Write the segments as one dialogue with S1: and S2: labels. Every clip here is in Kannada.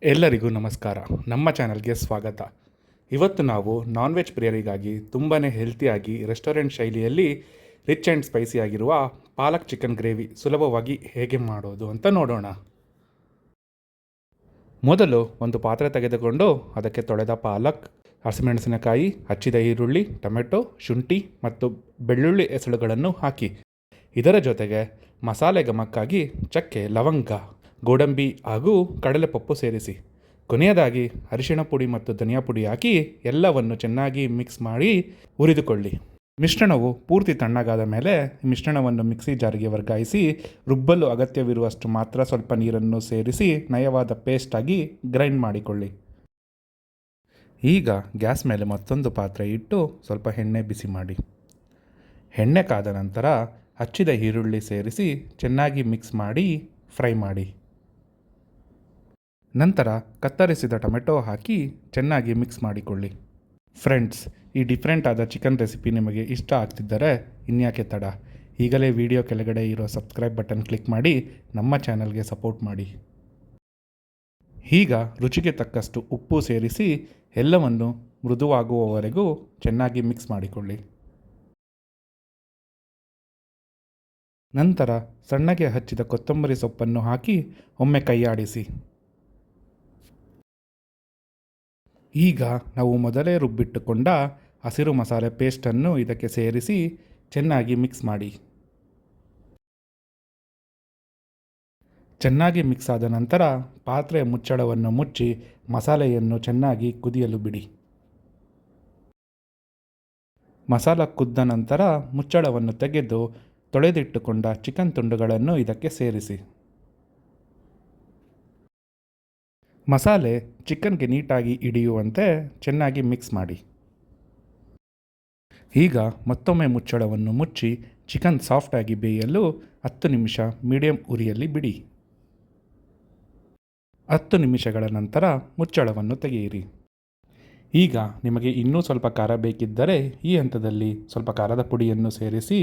S1: ಎಲ್ಲರಿಗೂ ನಮಸ್ಕಾರ. ನಮ್ಮ ಚಾನಲ್ಗೆ ಸ್ವಾಗತ. ಇವತ್ತು ನಾವು ನಾನ್ ವೆಜ್ ಪ್ರಿಯರಿಗಾಗಿ ತುಂಬಾ ಹೆಲ್ತಿಯಾಗಿ ರೆಸ್ಟೋರೆಂಟ್ ಶೈಲಿಯಲ್ಲಿ ರಿಚ್ ಆ್ಯಂಡ್ ಸ್ಪೈಸಿ ಆಗಿರುವ ಪಾಲಕ್ ಚಿಕನ್ ಗ್ರೇವಿ ಸುಲಭವಾಗಿ ಹೇಗೆ ಮಾಡೋದು ಅಂತ ನೋಡೋಣ. ಮೊದಲು ಒಂದು ಪಾತ್ರೆ ತೆಗೆದುಕೊಂಡು ಅದಕ್ಕೆ ತೊಳೆದ ಪಾಲಕ್, ಹಸಿಮೆಣಸಿನಕಾಯಿ, ಹಚ್ಚಿದ ಈರುಳ್ಳಿ, ಟೊಮೆಟೊ, ಶುಂಠಿ ಮತ್ತು ಬೆಳ್ಳುಳ್ಳಿ ಎಸಳುಗಳನ್ನು ಹಾಕಿ ಇದರ ಜೊತೆಗೆ ಮಸಾಲೆ ಘಮಕ್ಕಾಗಿ ಚಕ್ಕೆ, ಲವಂಗ, ಗೋಡಂಬಿ ಹಾಗೂ ಕಡಲೆಪಪ್ಪು ಸೇರಿಸಿ ಕೊನೆಯದಾಗಿ ಅರಿಶಿಣ ಪುಡಿ ಮತ್ತು ಧನಿಯಾ ಪುಡಿ ಹಾಕಿ ಎಲ್ಲವನ್ನು ಚೆನ್ನಾಗಿ ಮಿಕ್ಸ್ ಮಾಡಿ ಹುರಿದುಕೊಳ್ಳಿ. ಮಿಶ್ರಣವು ಪೂರ್ತಿ ತಣ್ಣಗಾದ ಮೇಲೆ ಮಿಶ್ರಣವನ್ನು ಮಿಕ್ಸಿ ಜಾರಿಗೆ ವರ್ಗಾಯಿಸಿ ರುಬ್ಬಲು ಅಗತ್ಯವಿರುವಷ್ಟು ಮಾತ್ರ ಸ್ವಲ್ಪ ನೀರನ್ನು ಸೇರಿಸಿ ನಯವಾದ ಪೇಸ್ಟಾಗಿ ಗ್ರೈಂಡ್ ಮಾಡಿಕೊಳ್ಳಿ. ಈಗ ಗ್ಯಾಸ್ ಮೇಲೆ ಮತ್ತೊಂದು ಪಾತ್ರೆ ಇಟ್ಟು ಸ್ವಲ್ಪ ಎಣ್ಣೆ ಬಿಸಿ ಮಾಡಿ. ಎಣ್ಣೆ ಕಾದ ನಂತರ ಹಚ್ಚಿದ ಈರುಳ್ಳಿ ಸೇರಿಸಿ ಚೆನ್ನಾಗಿ ಮಿಕ್ಸ್ ಮಾಡಿ ಫ್ರೈ ಮಾಡಿ. ನಂತರ ಕತ್ತರಿಸಿದ ಟೊಮೆಟೊ ಹಾಕಿ ಚೆನ್ನಾಗಿ ಮಿಕ್ಸ್ ಮಾಡಿಕೊಳ್ಳಿ. ಫ್ರೆಂಡ್ಸ್, ಈ ಡಿಫ್ರೆಂಟ್ ಆದ ಚಿಕನ್ ರೆಸಿಪಿ ನಿಮಗೆ ಇಷ್ಟ ಆಗ್ತಿದ್ದರೆ ಇನ್ಯಾಕೆ ತಡ, ಈಗಲೇ ವಿಡಿಯೋ ಕೆಳಗಡೆ ಇರೋ ಸಬ್ಸ್ಕ್ರೈಬ್ ಬಟನ್ ಕ್ಲಿಕ್ ಮಾಡಿ ನಮ್ಮ ಚಾನಲ್ಗೆ ಸಪೋರ್ಟ್ ಮಾಡಿ. ಈಗ ರುಚಿಗೆ ತಕ್ಕಷ್ಟು ಉಪ್ಪು ಸೇರಿಸಿ ಎಲ್ಲವನ್ನು ಮೃದುವಾಗುವವರೆಗೂ ಚೆನ್ನಾಗಿ ಮಿಕ್ಸ್ ಮಾಡಿಕೊಳ್ಳಿ. ನಂತರ ಸಣ್ಣಗೆ ಹಚ್ಚಿದ ಕೊತ್ತಂಬರಿ ಸೊಪ್ಪನ್ನು ಹಾಕಿ ಒಮ್ಮೆ ಕೈಯಾಡಿಸಿ. ಈಗ ನಾವು ಮೊದಲೇ ರುಬ್ಬಿಟ್ಟುಕೊಂಡ ಹಸಿರು ಮಸಾಲೆ ಪೇಸ್ಟನ್ನು ಇದಕ್ಕೆ ಸೇರಿಸಿ ಚೆನ್ನಾಗಿ ಮಿಕ್ಸ್ ಮಾಡಿ. ಚೆನ್ನಾಗಿ ಮಿಕ್ಸ್ ಆದ ನಂತರ ಪಾತ್ರೆಯ ಮುಚ್ಚಳವನ್ನು ಮುಚ್ಚಿ ಮಸಾಲೆಯನ್ನು ಚೆನ್ನಾಗಿ ಕುದಿಯಲು ಬಿಡಿ. ಮಸಾಲ ಕುದ್ದ ನಂತರ ಮುಚ್ಚಳವನ್ನು ತೆಗೆದು ತೊಳೆದಿಟ್ಟುಕೊಂಡ ಚಿಕನ್ ತುಂಡುಗಳನ್ನು ಇದಕ್ಕೆ ಸೇರಿಸಿ. ಮಸಾಲೆ ಚಿಕನ್ಗೆ ನೀಟಾಗಿ ಹಿಡಿಯುವಂತೆ ಚೆನ್ನಾಗಿ ಮಿಕ್ಸ್ ಮಾಡಿ. ಈಗ ಮತ್ತೊಮ್ಮೆ ಮುಚ್ಚಳವನ್ನು ಮುಚ್ಚಿ ಚಿಕನ್ ಸಾಫ್ಟಾಗಿ ಬೇಯಲು 10 ನಿಮಿಷ ಮೀಡಿಯಂ ಉರಿಯಲ್ಲಿ ಬಿಡಿ. 10 ನಿಮಿಷಗಳ ನಂತರ ಮುಚ್ಚಳವನ್ನು ತೆಗೆಯಿರಿ. ಈಗ ನಿಮಗೆ ಇನ್ನೂ ಸ್ವಲ್ಪ ಖಾರ ಬೇಕಿದ್ದರೆ ಈ ಹಂತದಲ್ಲಿ ಸ್ವಲ್ಪ ಖಾರದ ಪುಡಿಯನ್ನು ಸೇರಿಸಿ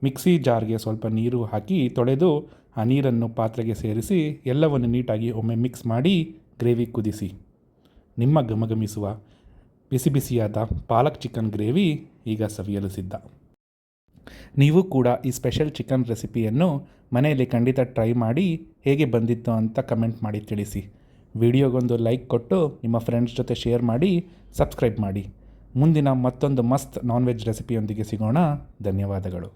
S1: ಮಿಕ್ಸಿ ಜಾರ್ಗೆ ಸ್ವಲ್ಪ ನೀರು ಹಾಕಿ ತೊಳೆದು ಆ ನೀರನ್ನು ಪಾತ್ರೆಗೆ ಸೇರಿಸಿ ಎಲ್ಲವನ್ನು ನೀಟಾಗಿ ಒಮ್ಮೆ ಮಿಕ್ಸ್ ಮಾಡಿ ಗ್ರೇವಿ ಕುದಿಸಿ. ನಿಮ್ಮ ಘಮಘಮಿಸುವ ಬಿಸಿ ಬಿಸಿಯಾದ ಪಾಲಕ್ ಚಿಕನ್ ಗ್ರೇವಿ ಈಗ ಸವಿಯಲು ಸಿದ್ಧ. ನೀವು ಕೂಡ ಈ ಸ್ಪೆಷಲ್ ಚಿಕನ್ ರೆಸಿಪಿಯನ್ನು ಮನೆಯಲ್ಲಿ ಖಂಡಿತ ಟ್ರೈ ಮಾಡಿ ಹೇಗೆ ಬಂದಿತ್ತು ಅಂತ ಕಮೆಂಟ್ ಮಾಡಿ ತಿಳಿಸಿ. ವಿಡಿಯೋಗೊಂದು ಲೈಕ್ ಕೊಟ್ಟು ನಿಮ್ಮ ಫ್ರೆಂಡ್ಸ್ ಜೊತೆ ಶೇರ್ ಮಾಡಿ, ಸಬ್ಸ್ಕ್ರೈಬ್ ಮಾಡಿ. ಮುಂದಿನ ಮತ್ತೊಂದು ಮಸ್ತ್ ನಾನ್ ವೆಜ್ ರೆಸಿಪಿಯೊಂದಿಗೆ ಸಿಗೋಣ. ಧನ್ಯವಾದಗಳು.